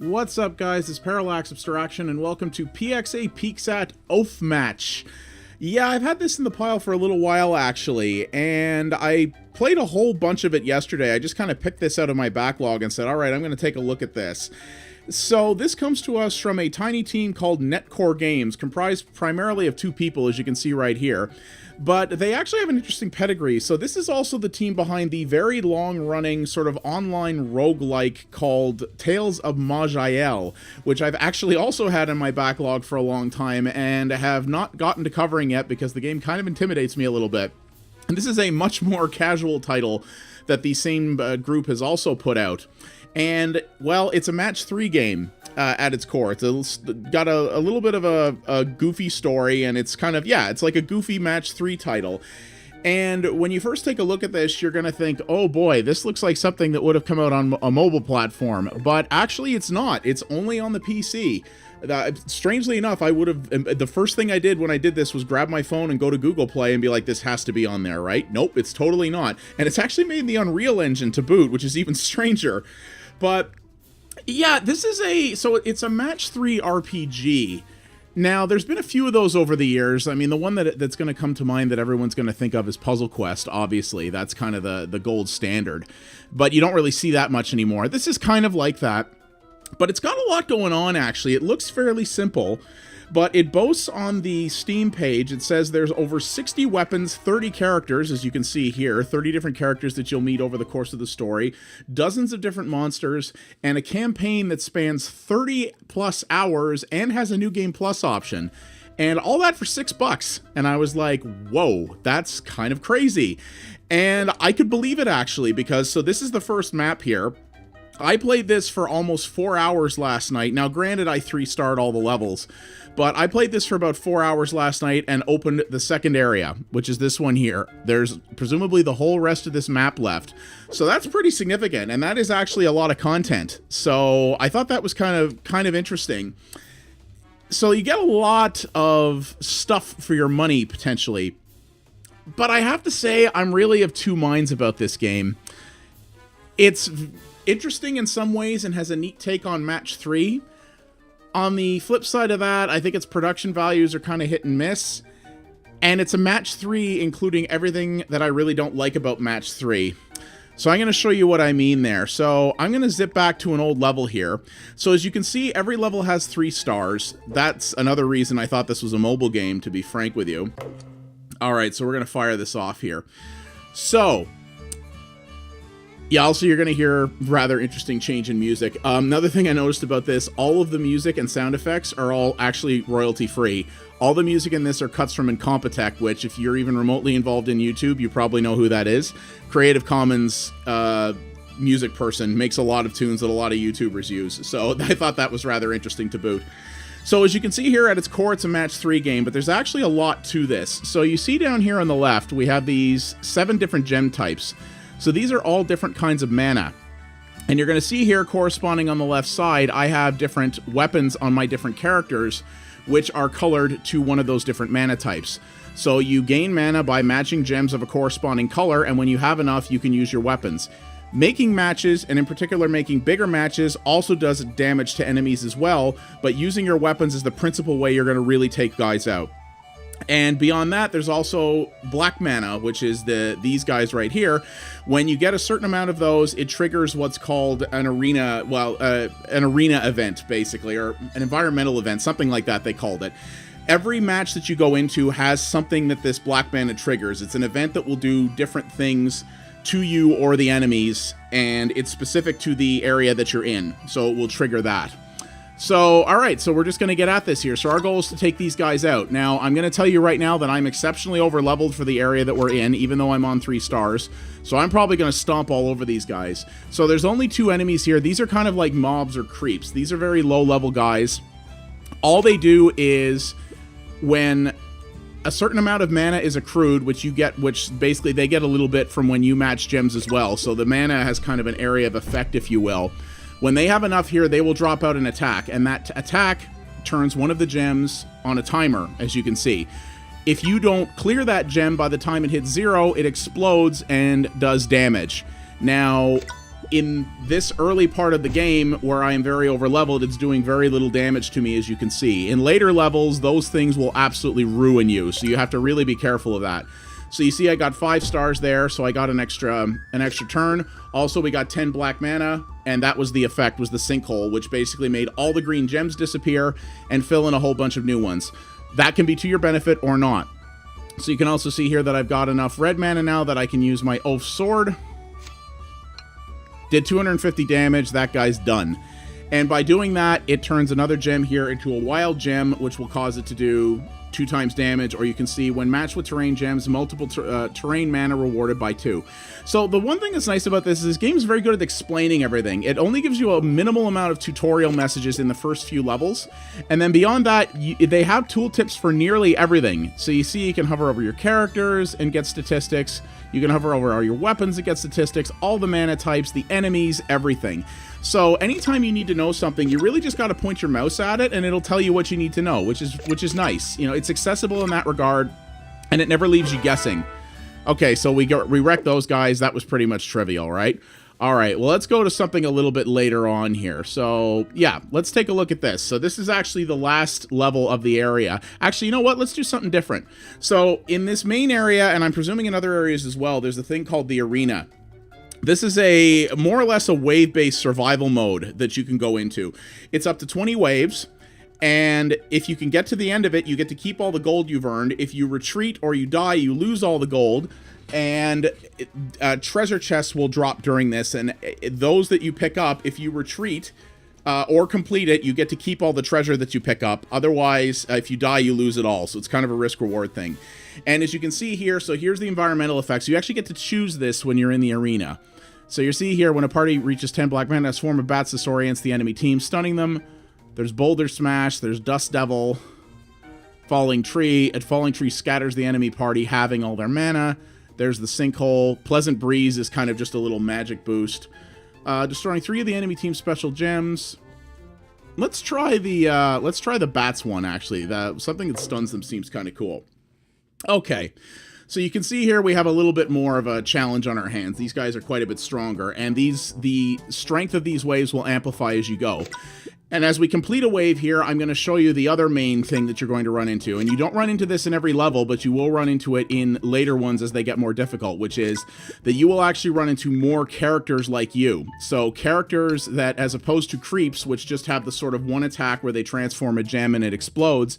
What's up, guys? It's Parallax Abstraction, and welcome to PXA Peeks at Oafmatch. Yeah, I've had this in the pile for a little while, actually, and I played a whole bunch of it yesterday. I just kind of picked this out of my backlog and said, alright, I'm going to take a look at this. So this comes to us from a tiny team called Netcore Games, comprised primarily of two people, as you can see right here. But they actually have an interesting pedigree. So this is also the team behind the very long-running sort of online roguelike called Tales of Maj'El, which I've actually also had in my backlog for a long time and have not gotten to covering yet because the game kind of intimidates me a little bit. And this is a much more casual title that the same group has also put out. And, well, it's a match 3 game at its core. It's got a little bit of a goofy story, and it's kind of, yeah, it's like a goofy match 3 title. And when you first take a look at this, you're going to think, oh boy, this looks like something that would have come out on a mobile platform. But actually, it's not. It's only on the PC. Strangely enough, the first thing I did when I did this was grab my phone and go to Google Play and be like, this has to be on there, right? Nope, it's totally not. And it's actually made in the Unreal Engine to boot, which is even stranger. But yeah, it's a match 3 RPG. Now, there's been a few of those over the years. I mean, the one that's going to come to mind that everyone's going to think of is Puzzle Quest, obviously. That's kind of the gold standard. But you don't really see that much anymore. This is kind of like that. But it's got a lot going on, actually. It looks fairly simple, but it boasts on the Steam page, it says there's over 60 weapons, 30 characters, as you can see here, 30 different characters that you'll meet over the course of the story, dozens of different monsters, and a campaign that spans 30 plus hours and has a New Game Plus option. And all that for $6. And I was like, whoa, that's kind of crazy. And I could believe it, actually, because, so this is the first map here. I played this for almost 4 hours last night. Now, granted, I 3-starred all the levels, but I played this for about 4 hours last night and opened the second area, which is this one here. There's presumably the whole rest of this map left. So that's pretty significant, and that is actually a lot of content. So I thought that was kind of interesting. So you get a lot of stuff for your money, potentially. But I have to say, I'm really of two minds about this game. It's interesting in some ways and has a neat take on match 3. On the flip side of that, I think its production values are kind of hit and miss. And it's a match 3 including everything that I really don't like about match 3. So I'm going to show you what I mean there. So I'm going to zip back to an old level here. So as you can see, every level has 3 stars. That's another reason I thought this was a mobile game, to be frank with you. Alright, so we're going to fire this off here. So yeah, also you're going to hear rather interesting change in music. Another thing I noticed about this, all of the music and sound effects are all actually royalty-free. All the music in this are cuts from Incompetech, which if you're even remotely involved in YouTube, you probably know who that is. Creative Commons music person, makes a lot of tunes that a lot of YouTubers use. So I thought that was rather interesting to boot. So as you can see here, at its core, it's a match 3 game, but there's actually a lot to this. So you see down here on the left, we have these 7 different gem types. So these are all different kinds of mana. And you're going to see here, corresponding on the left side, I have different weapons on my different characters, which are colored to one of those different mana types. So you gain mana by matching gems of a corresponding color, and when you have enough, you can use your weapons. Making matches, and in particular making bigger matches, also does damage to enemies as well, but using your weapons is the principal way you're going to really take guys out. And beyond that, there's also black mana, which is these guys right here. When you get a certain amount of those, it triggers what's called an arena, an arena event, basically, or an environmental event, something like that they called it. Every match that you go into has something that this black mana triggers. It's an event that will do different things to you or the enemies, and it's specific to the area that you're in, so it will trigger that. So, alright, so we're just going to get at this here. So our goal is to take these guys out. Now, I'm going to tell you right now that I'm exceptionally over-leveled for the area that we're in, even though I'm on 3 stars. So I'm probably going to stomp all over these guys. So there's only 2 enemies here. These are kind of like mobs or creeps. These are very low-level guys. All they do is, when a certain amount of mana is accrued, which basically they get a little bit from when you match gems as well. So the mana has kind of an area of effect, if you will. When they have enough here, they will drop out an attack, and that attack turns one of the gems on a timer, as you can see. If you don't clear that gem by the time it hits 0, it explodes and does damage. Now, in this early part of the game, where I am very over-leveled, it's doing very little damage to me, as you can see. In later levels, those things will absolutely ruin you, so you have to really be careful of that. So you see I got 5 stars there, so I got an extra turn. Also, we got 10 black mana, and that was the effect, was the sinkhole, which basically made all the green gems disappear and fill in a whole bunch of new ones. That can be to your benefit or not. So you can also see here that I've got enough red mana now that I can use my Oath Sword. Did 250 damage, that guy's done. And by doing that, it turns another gem here into a wild gem, which will cause it to do 2 times damage, or you can see when matched with terrain gems, multiple terrain mana rewarded by 2. So the one thing that's nice about this is this game is very good at explaining everything. It only gives you a minimal amount of tutorial messages in the first few levels, and then beyond that, they have tooltips for nearly everything. So you see you can hover over your characters and get statistics. You can hover over all your weapons and get statistics, all the mana types, the enemies, everything. So anytime you need to know something, you really just got to point your mouse at it and it'll tell you what you need to know, which is nice. You know, it's accessible in that regard, and it never leaves you guessing. Okay, so we wrecked those guys. That was pretty much trivial, right? All right, well, let's go to something a little bit later on here. So, yeah, let's take a look at this. So this is actually the last level of the area. Actually, you know what? Let's do something different. So in this main area, and I'm presuming in other areas as well, there's a thing called the arena. This is a more or less a wave-based survival mode that you can go into. It's up to 20 waves, and if you can get to the end of it, you get to keep all the gold you've earned. If you retreat or you die, you lose all the gold, and treasure chests will drop during this, and those that you pick up, if you retreat or complete it, you get to keep all the treasure that you pick up. Otherwise, if you die, you lose it all, so it's kind of a risk-reward thing. And as you can see here, so here's the environmental effects. You actually get to choose this when you're in the arena. So you see here, when a party reaches 10 black mana, a swarm of bats disorients the enemy team, stunning them. There's Boulder Smash, there's Dust Devil, Falling Tree. A Falling Tree scatters the enemy party, having all their mana. There's the Sinkhole. Pleasant Breeze is kind of just a little magic boost. Destroying 3 of the enemy team's special gems. Let's try the bats one, actually. Something that stuns them seems kind of cool. Okay. So you can see here we have a little bit more of a challenge on our hands. These guys are quite a bit stronger, and the strength of these waves will amplify as you go. And as we complete a wave here, I'm going to show you the other main thing that you're going to run into. And you don't run into this in every level, but you will run into it in later ones as they get more difficult, which is that you will actually run into more characters like you. So characters that, as opposed to creeps, which just have the sort of one attack where they transform a gem and it explodes,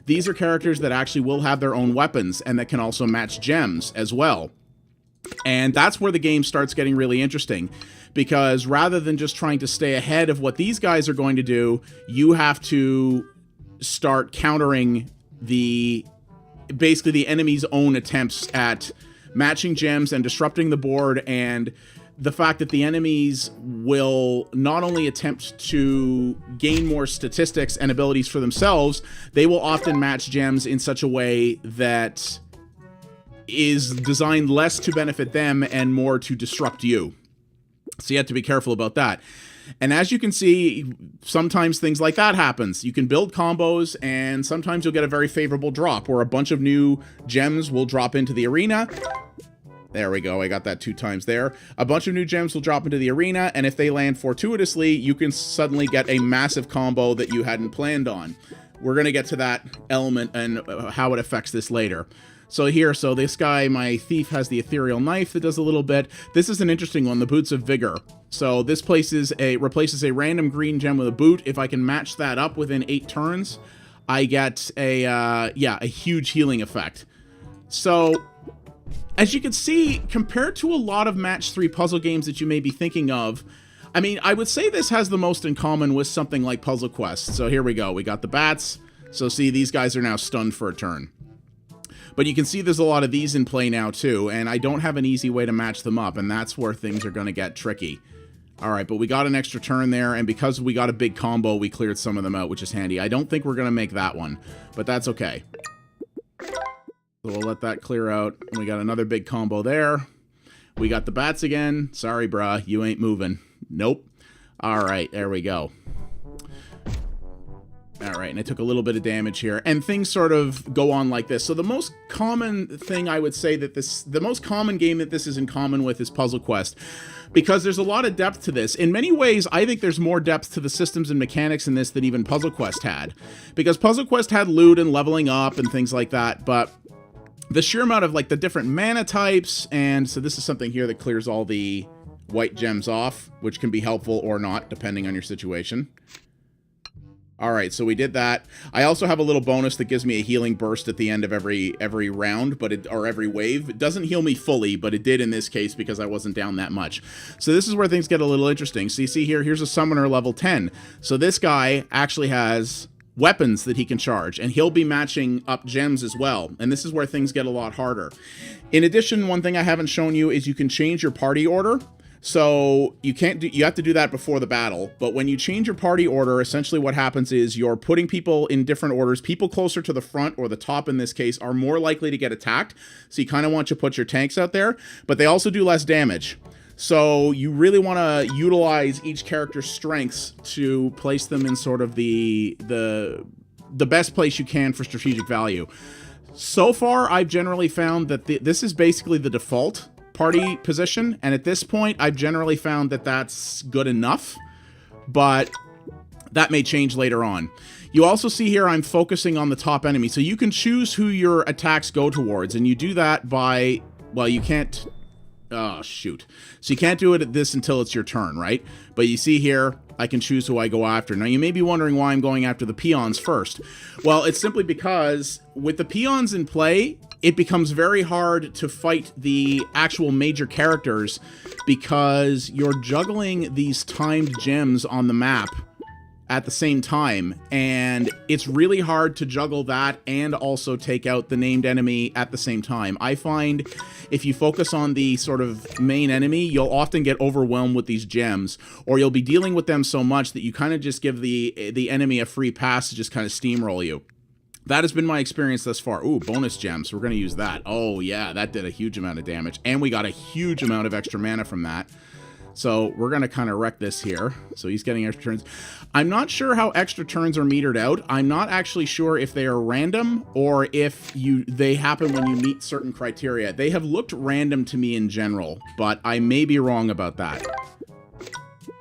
these are characters that actually will have their own weapons and that can also match gems as well. And that's where the game starts getting really interesting, because rather than just trying to stay ahead of what these guys are going to do, you have to start countering basically the enemy's own attempts at matching gems and disrupting the board, and the fact that the enemies will not only attempt to gain more statistics and abilities for themselves, they will often match gems in such a way that is designed less to benefit them and more to disrupt you. So you have to be careful about that. And as you can see, sometimes things like that happens. You can build combos, and sometimes you'll get a very favorable drop where a bunch of new gems will drop into the arena. There we go, I got that 2 times there. A bunch of new gems will drop into the arena, and if they land fortuitously, you can suddenly get a massive combo that you hadn't planned on. We're going to get to that element and how it affects this later. So here, so this guy, my thief, has the ethereal knife that does a little bit. This is an interesting one, the Boots of Vigor. So this replaces a random green gem with a boot. If I can match that up within 8 turns, I get a huge healing effect. So as you can see, compared to a lot of match 3 puzzle games that you may be thinking of, I mean, I would say this has the most in common with something like Puzzle Quest. So here we go. We got the bats. So see, these guys are now stunned for a turn. But you can see there's a lot of these in play now too, and I don't have an easy way to match them up, and that's where things are going to get tricky. Alright, but we got an extra turn there, and because we got a big combo, we cleared some of them out, which is handy. I don't think we're going to make that one, but that's okay. So we'll let that clear out. And we got another big combo there. We got the bats again. Sorry, bruh, you ain't moving. Nope. Alright, there we go. All All right, and I took a little bit of damage here, and things sort of go on like this. So the most common thing I would say that the most common game that this is in common with is Puzzle Quest, because there's a lot of depth to this. In many ways, I think there's more depth to the systems and mechanics in this than even Puzzle Quest had, because Puzzle Quest had loot and leveling up and things like that, but the sheer amount of like the different mana types, and so this is something here that clears all the white gems off, which can be helpful or not, depending on your situation. All right, so we did that. I also have a little bonus that gives me a healing burst at the end of every round, or every wave. It doesn't heal me fully, but it did in this case because I wasn't down that much. So this is where things get a little interesting. So you see here, here's a summoner level 10. So this guy actually has weapons that he can charge, and he'll be matching up gems as well. And this is where things get a lot harder. In addition, one thing I haven't shown you is you can change your party order. So you have to do that before the battle, but when you change your party order, essentially what happens is you're putting people in different orders. People closer to the front, or the top in this case, are more likely to get attacked. So you kind of want to put your tanks out there, but they also do less damage. So you really want to utilize each character's strengths to place them in sort of the best place you can for strategic value. So far, I've generally found that this is basically the default party position, and at this point I've generally found that that's good enough, but that may change later on. You also see here I'm focusing on the top enemy, so you can choose who your attacks go towards, and you do that by, well, you can't, oh shoot, so you can't do it at this until it's your turn, right? But you see here I can choose who I go after. Now you may be wondering why I'm going after the peons first. Well, it's simply because with the peons in play, it becomes very hard to fight the actual major characters because you're juggling these timed gems on the map at the same time, and it's really hard to juggle that and also take out the named enemy at the same time. I find if you focus on the sort of main enemy, you'll often get overwhelmed with these gems, or you'll be dealing with them so much that you kind of just give the enemy a free pass to just kind of steamroll you. That has been my experience thus far. Ooh, bonus gems. We're going to use that. Oh, yeah, that did a huge amount of damage. And we got a huge amount of extra mana from that. So we're going to kind of wreck this here. So he's getting extra turns. I'm not sure how extra turns are metered out. I'm not actually sure if they are random or if they happen when you meet certain criteria. They have looked random to me in general, but I may be wrong about that.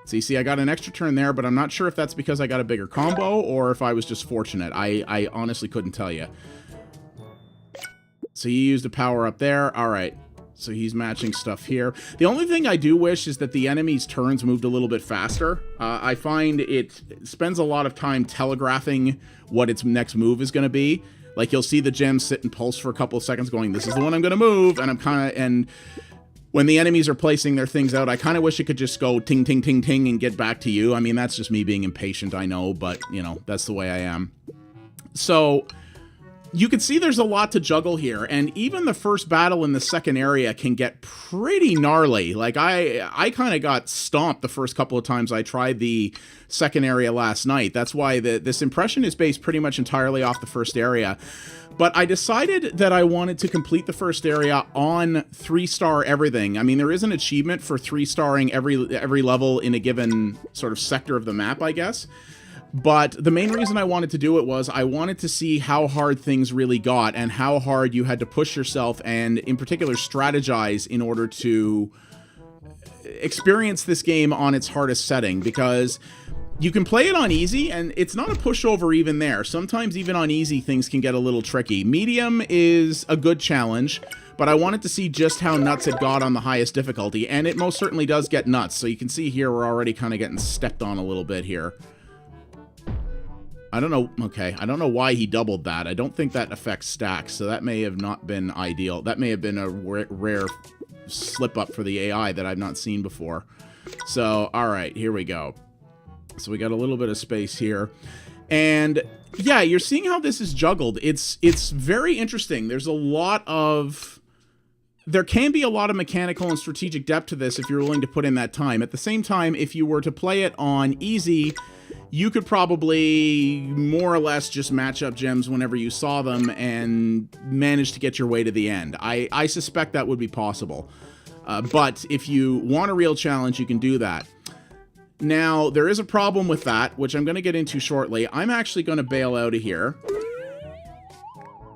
So you see, I got an extra turn there, but I'm not sure if that's because I got a bigger combo or if I was just fortunate. I honestly couldn't tell you. So he used a power up there. All right. So he's matching stuff here. The only thing I do wish is that the enemy's turns moved a little bit faster. I find it spends a lot of time telegraphing what its next move is going to be. Like, you'll see the gem sit and pulse for a couple of seconds going, this is the one I'm going to move, and I'm kind of... and when the enemies are placing their things out, I kind of wish it could just go ting, ting, ting, ting and get back to you. I mean, that's just me being impatient, I know, but, you know, that's the way I am. So you can see there's a lot to juggle here, and even the first battle in the second area can get pretty gnarly. Like, I kind of got stomped the first couple of times I tried the second area last night. That's why this impression is based pretty much entirely off the first area. But I decided that I wanted to complete the first area on 3-star everything. I mean, there is an achievement for 3-starring every level in a given sort of sector of the map, I guess. But the main reason I wanted to do it was I wanted to see how hard things really got and how hard you had to push yourself and, in particular, strategize in order to experience this game on its hardest setting, because you can play it on easy, and it's not a pushover even there. Sometimes even on easy, things can get a little tricky. Medium is a good challenge, but I wanted to see just how nuts it got on the highest difficulty, and it most certainly does get nuts. So you can see here we're already kind of getting stepped on a little bit here. I don't know, okay, I don't know why he doubled that. I don't think that affects stacks, so that may have not been ideal. That may have been a rare slip-up for the AI that I've not seen before. So, alright, here we go. So we got a little bit of space here. And yeah, you're seeing how this is juggled. It's very interesting. There's a lot of... There can be a lot of mechanical and strategic depth to this if you're willing to put in that time. At the same time, if you were to play it on easy, you could probably more or less just match up gems whenever you saw them and manage to get your way to the end. I suspect that would be possible. But if you want a real challenge, you can do that. Now, there is a problem with that, which I'm going to get into shortly. I'm actually going to bail out of here.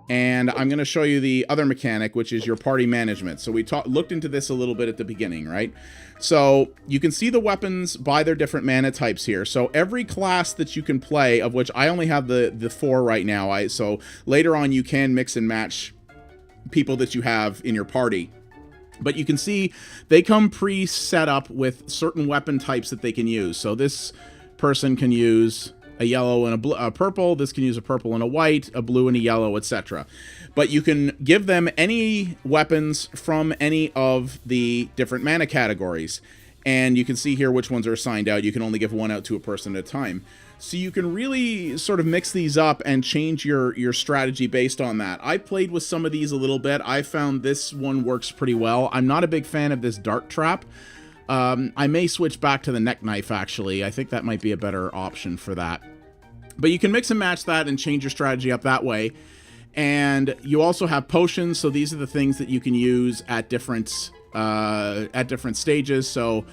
And I'm going to show you the other mechanic, which is your party management. So we looked into this a little bit at the beginning, right? So you can see the weapons by their different mana types here. So every class that you can play, of which I only have the 4 right now. So later on you can mix and match people that you have in your party. But you can see they come pre-set up with certain weapon types that they can use. So this person can use a yellow and a purple. This can use a purple and a white, a blue and a yellow, etc. But you can give them any weapons from any of the different mana categories. And you can see here which ones are assigned out. You can only give one out to a person at a time. So you can really sort of mix these up and change your strategy based on that. I played with some of these a little bit. I found this one works pretty well. I'm not a big fan of this dart trap. I may switch back to the neck knife, actually. I think that might be a better option for that. But you can mix and match that and change your strategy up that way. And you also have potions, so these are the things that you can use at different stages. So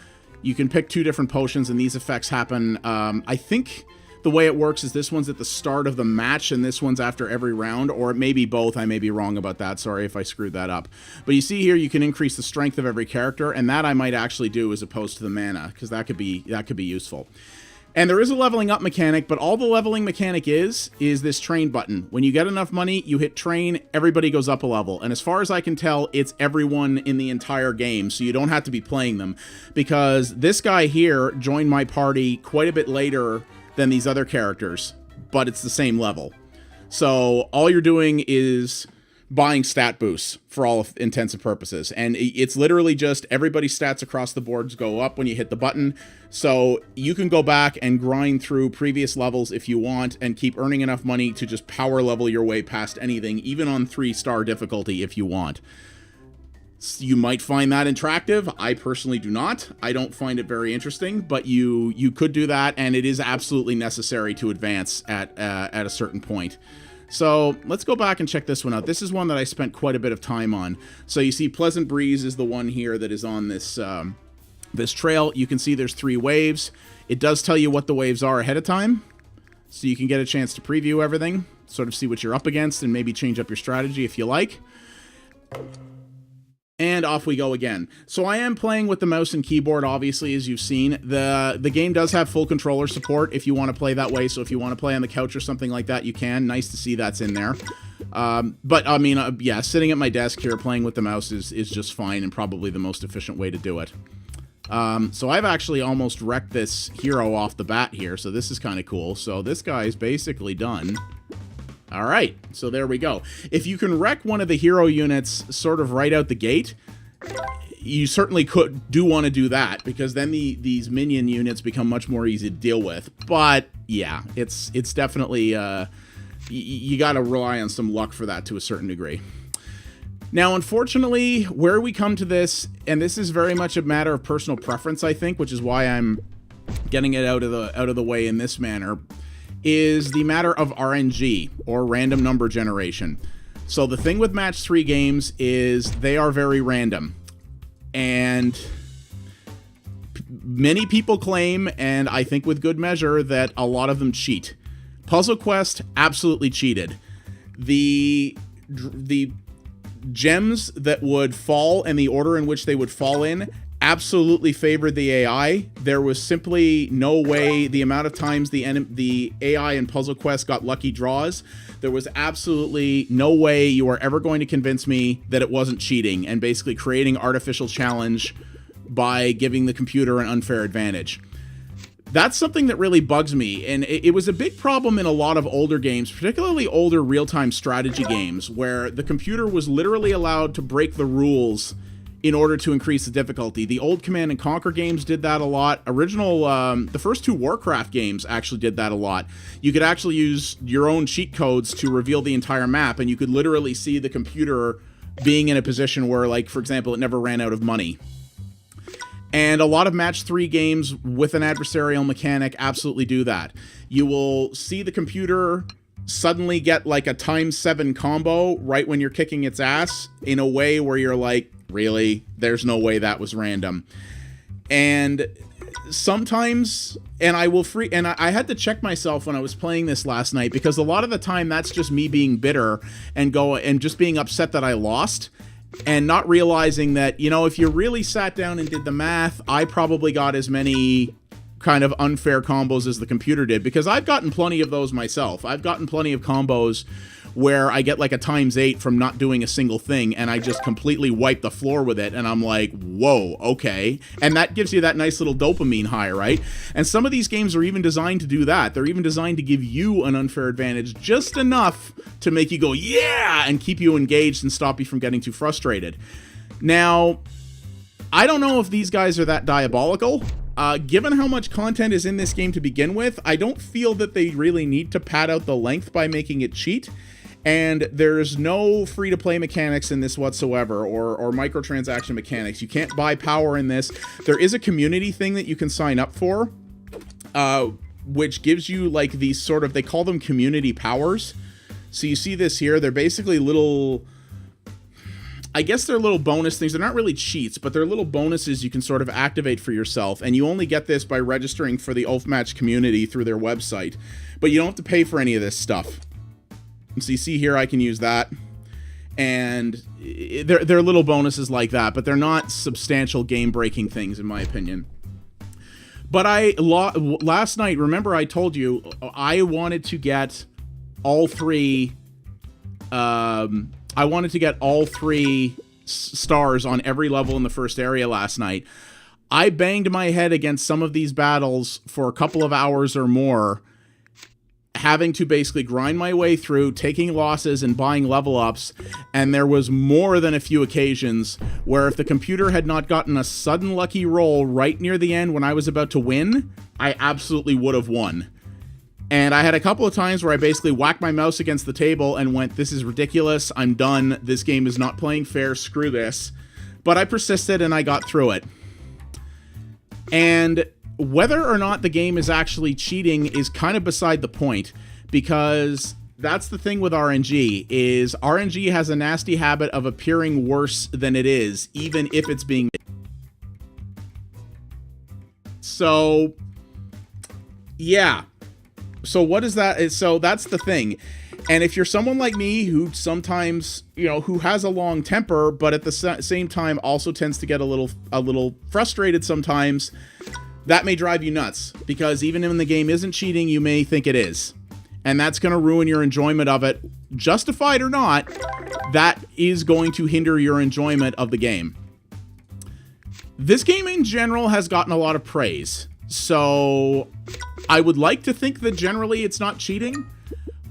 you can pick 2 different potions, and these effects happen. I think the way it works is this one's at the start of the match, and this one's after every round, or it may be both. I may be wrong about that. Sorry if I screwed that up. But you see here, you can increase the strength of every character, and that I might actually do as opposed to the mana, because that could be useful. And there is a leveling up mechanic, but all the leveling mechanic is this train button. When you get enough money, you hit train, everybody goes up a level. And as far as I can tell, it's everyone in the entire game, so you don't have to be playing them. Because this guy here joined my party quite a bit later than these other characters, but it's the same level. So all you're doing is buying stat boosts for all intents and purposes. And it's literally just everybody's stats across the boards go up when you hit the button. So you can go back and grind through previous levels if you want and keep earning enough money to just power level your way past anything, even on 3-star difficulty if you want. You might find that attractive. I personally do not. I don't find it very interesting, but you could do that, and it is absolutely necessary to advance at a certain point. So let's go back and check this one out. This is one that I spent quite a bit of time on. So you see Pleasant Breeze is the one here that is on this this trail. You can see there's 3 waves. It does tell you what the waves are ahead of time, so you can get a chance to preview everything, sort of see what you're up against, and maybe change up your strategy if you like. And off we go again. So I am playing with the mouse and keyboard, obviously, as you've seen. The game does have full controller support if you want to play that way. So if you want to play on the couch or something like that, you can. Nice to see that's in there. But, I mean, yeah, sitting at my desk here playing with the mouse is just fine and probably the most efficient way to do it. So I've actually almost wrecked this hero off the bat here. So this is kind of cool. So this guy's basically done. All right, so there we go. If you can wreck one of the hero units sort of right out the gate, you certainly do want to do that, because then these minion units become much more easy to deal with. But yeah, it's definitely you got to rely on some luck for that to a certain degree. Now, unfortunately, where we come to this, and this is very much a matter of personal preference, I think, which is why I'm getting it out of the way in this manner, is the matter of RNG, or random number generation. So the thing with match 3 games is they are very random. And many people claim, and I think with good measure, that a lot of them cheat. Puzzle Quest absolutely cheated. The gems that would fall and the order in which they would fall in absolutely favored the AI. There was simply no way. The amount of times the AI in Puzzle Quest got lucky draws, there was absolutely no way you are ever going to convince me that it wasn't cheating and basically creating artificial challenge by giving the computer an unfair advantage. That's something that really bugs me, and it was a big problem in a lot of older games, particularly older real-time strategy games, where the computer was literally allowed to break the rules in order to increase the difficulty. The old Command & Conquer games did that a lot. The first 2 Warcraft games actually did that a lot. You could actually use your own cheat codes to reveal the entire map, and you could literally see the computer being in a position where, like, for example, it never ran out of money. And a lot of match 3 games with an adversarial mechanic absolutely do that. You will see the computer suddenly get like a ×7 combo right when you're kicking its ass in a way where you're like, really? There's no way that was random. And sometimes, and I had to check myself when I was playing this last night, because a lot of the time that's just me being bitter and just being upset that I lost, and not realizing that, you know, if you really sat down and did the math, I probably got as many kind of unfair combos as the computer did, because I've gotten plenty of those myself. I've gotten plenty of combos where I get like a ×8 from not doing a single thing, and I just completely wipe the floor with it, and I'm like, whoa, okay. And that gives you that nice little dopamine high, right? And some of these games are even designed to do that. They're even designed to give you an unfair advantage, just enough to make you go, yeah, and keep you engaged and stop you from getting too frustrated. Now, I don't know if these guys are that diabolical. Given how much content is in this game to begin with, I don't feel that they really need to pad out the length by making it cheat. And there's no free-to-play mechanics in this whatsoever, or microtransaction mechanics. You can't buy power in this. There is a community thing that you can sign up for, which gives you like these sort of, they call them community powers. So you see this here. They're basically little, I guess they're little bonus things. They're not really cheats, but they're little bonuses you can sort of activate for yourself. And you only get this by registering for the Oafmatch community through their website. But you don't have to pay for any of this stuff. So you see here, I can use that, and they're little bonuses like that, but they're not substantial game-breaking things, in my opinion. But last night, remember I told you I wanted to get all three. I wanted to get all 3 stars on every level in the first area last night. I banged my head against some of these battles for a couple of hours or more, having to basically grind my way through, taking losses and buying level ups, and there was more than a few occasions where if the computer had not gotten a sudden lucky roll right near the end when I was about to win, I absolutely would have won. And I had a couple of times where I basically whacked my mouse against the table and went, this is ridiculous, I'm done, this game is not playing fair, screw this. But I persisted and I got through it. And whether or not the game is actually cheating is kind of beside the point, because that's the thing with RNG, is RNG has a nasty habit of appearing worse than it is, even if it's being made. So, yeah. So what is that? So that's the thing. And if you're someone like me who sometimes, you know, who has a long temper, but at the same time also tends to get a little frustrated sometimes, that may drive you nuts, because even when the game isn't cheating, you may think it is. And that's going to ruin your enjoyment of it. Justified or not, that is going to hinder your enjoyment of the game. This game in general has gotten a lot of praise. So I would like to think that generally it's not cheating,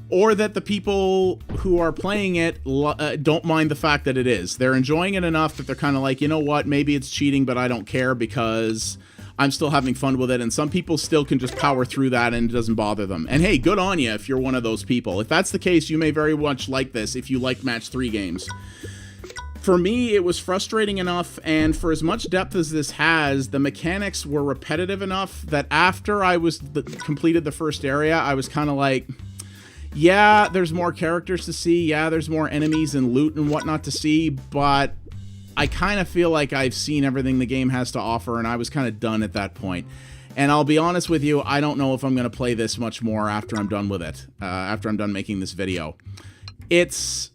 or that the people who are playing it don't mind the fact that it is. They're enjoying it enough that they're kind of like, you know what, maybe it's cheating, but I don't care because I'm still having fun with it. And some people still can just power through that and it doesn't bother them. And hey, good on you if you're one of those people. If that's the case, you may very much like this if you like Match 3 games. For me, it was frustrating enough, and for as much depth as this has, the mechanics were repetitive enough that after I completed the first area, I was kind of like, yeah, there's more characters to see, yeah, there's more enemies and loot and whatnot to see, but I kind of feel like I've seen everything the game has to offer, and I was kind of done at that point. And I'll be honest with you, I don't know if I'm going to play this much more after I'm done with it, after I'm done making this video. It's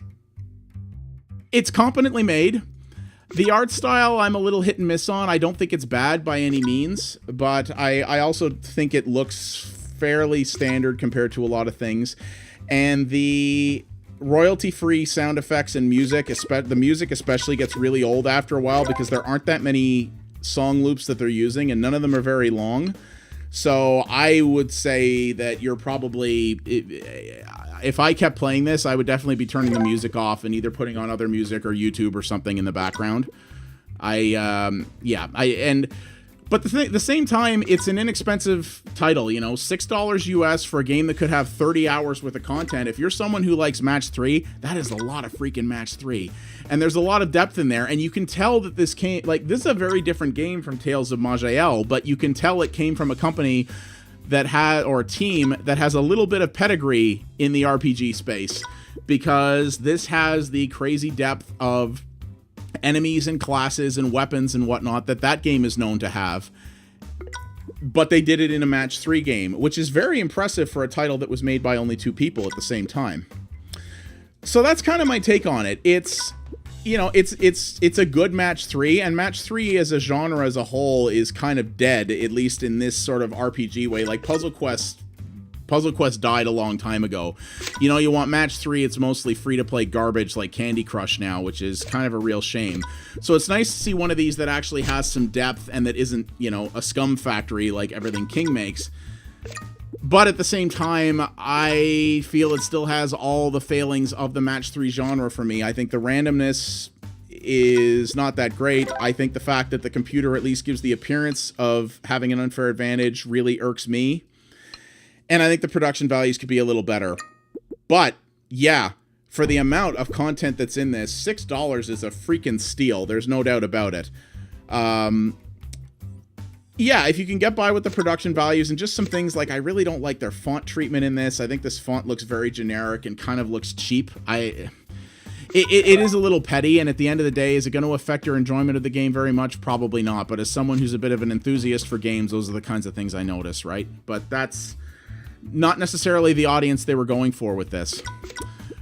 competently made. The art style I'm a little hit and miss on. I don't think it's bad by any means, but I also think it looks fairly standard compared to a lot of things. And the royalty-free sound effects and music, the music especially, gets really old after a while because there aren't that many song loops that they're using, and none of them are very long. So I would say that you're probably, if I kept playing this, I would definitely be turning the music off and either putting on other music or YouTube or something in the background. But the same time, it's an inexpensive title, you know, $6 US for a game that could have 30 hours worth of content. If you're someone who likes Match 3, that is a lot of freaking Match 3. And there's a lot of depth in there, and you can tell that this is a very different game from Tales of Maj'El, but you can tell it came from a company that or a team that has a little bit of pedigree in the RPG space, because this has the crazy depth of enemies and classes and weapons and whatnot that game is known to have. but they did it in a match 3 game, which is very impressive for a title that was made by only 2 people at the same time. So that's kind of my take on it. It's, you know, it's a good match 3, and match 3 as a genre as a whole is kind of dead, at least in this sort of RPG way. Like Puzzle Quest died a long time ago. You know, you want match 3, it's mostly free-to-play garbage like Candy Crush now, which is kind of a real shame. So it's nice to see one of these that actually has some depth and that isn't, you know, a scum factory like everything King makes. But at the same time, I feel it still has all the failings of the match 3 genre for me. I think the randomness is not that great. I think the fact that the computer at least gives the appearance of having an unfair advantage really irks me. And I think the production values could be a little better. But, yeah, for the amount of content that's in this, $6 is a freaking steal. There's no doubt about it. Yeah, if you can get by with the production values and just some things like, I really don't like their font treatment in this. I think this font looks very generic and kind of looks cheap. It is a little petty, and at the end of the day, is it going to affect your enjoyment of the game very much? Probably not. But as someone who's a bit of an enthusiast for games, those are the kinds of things I notice, right? But that's not necessarily the audience they were going for with this.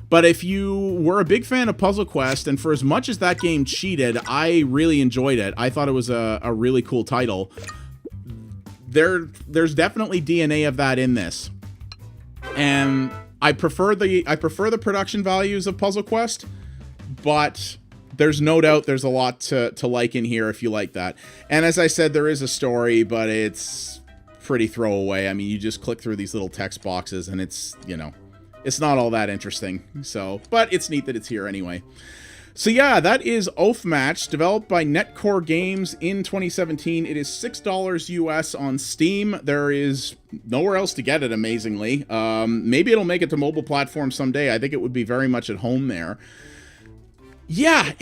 But if you were a big fan of Puzzle Quest, and for as much as that game cheated, I really enjoyed it. I thought it was a really cool title. There's definitely DNA of that in this. And I prefer the production values of Puzzle Quest, but there's no doubt there's a lot to like in here if you like that. And as I said, there is a story, but it's pretty throwaway. I mean, you just click through these little text boxes and it's, you know, it's not all that interesting. So, but it's neat that it's here anyway. So yeah, that is Oafmatch, developed by Netcore Games in 2017. It is $6 US on Steam. There is nowhere else to get it, amazingly. Maybe it'll make it to mobile platforms someday. I think it would be very much at home there. Yeah,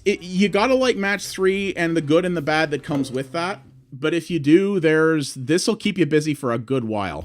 you gotta like match 3 and the good and the bad that comes with that. But if you do, this'll keep you busy for a good while.